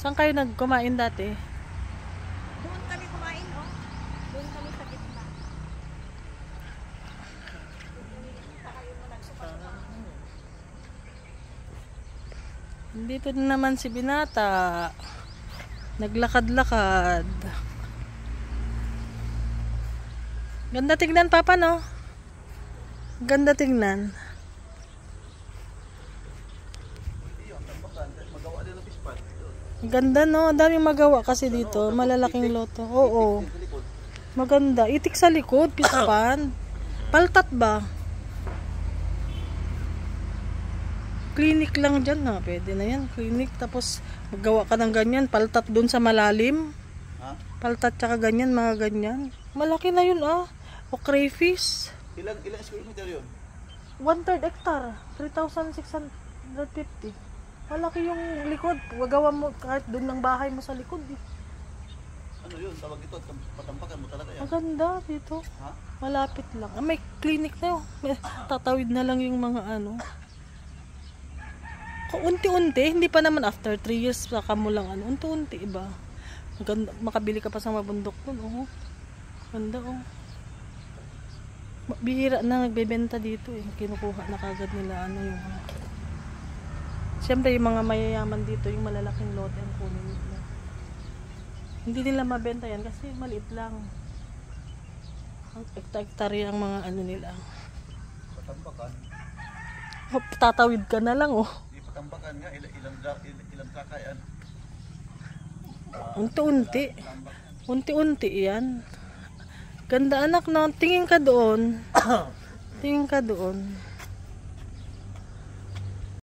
Saan kayo nagkumain dati? Doon kami kumain, oh. Doon kami sa gitna. Dito na naman si Binata. Naglakad-lakad. Ganda tignan, Papa, no? Ganda tignan. Ganda, no? Ang daming magawa kasi dito. Malalaking loto. Oo. Maganda. Itik sa likod, pispan. Paltat ba? Clinic lang dyan, ha? Pwede na yan. Clinic. Tapos, magawa ka ng ganyan. Paltat dun sa malalim. Paltat tsaka ganyan, mga ganyan. Malaki na yun, ah. O crayfish. Ilang square meter yun? 1/3 hectare. 3,650. Malaki yung likod. Gagawa mo kahit doon ng bahay mo sa likod. Eh. Ano yun? Tawag ito. Patampakan mo talaga yan. Maganda dito. Ha? Malapit lang. Ah, may clinic na yun. Tatawid na lang yung mga ano. Unti-unti. Hindi pa naman after 3 years saka mo lang ano. Unti-unti iba. Maganda. Makabili ka pa sa mabundok dun. Oh. Ganda oh. Bihira na nagbebenta dito eh. Kinukuha na kagad nila ano yung siyempre yung mga mayayaman dito yung malalaking lote ang kunin nila. Hindi nila mabenta yan kasi maliit lang. Ang hektar-hektarya ang mga ano nila. Patambakan? Oh, tatawid ka na lang oh. Hindi patambakan nga. Ilang traka yan. Unti-unti. Unti-unti yan. Ganda anak no. Tingin ka doon. Tingin ka doon.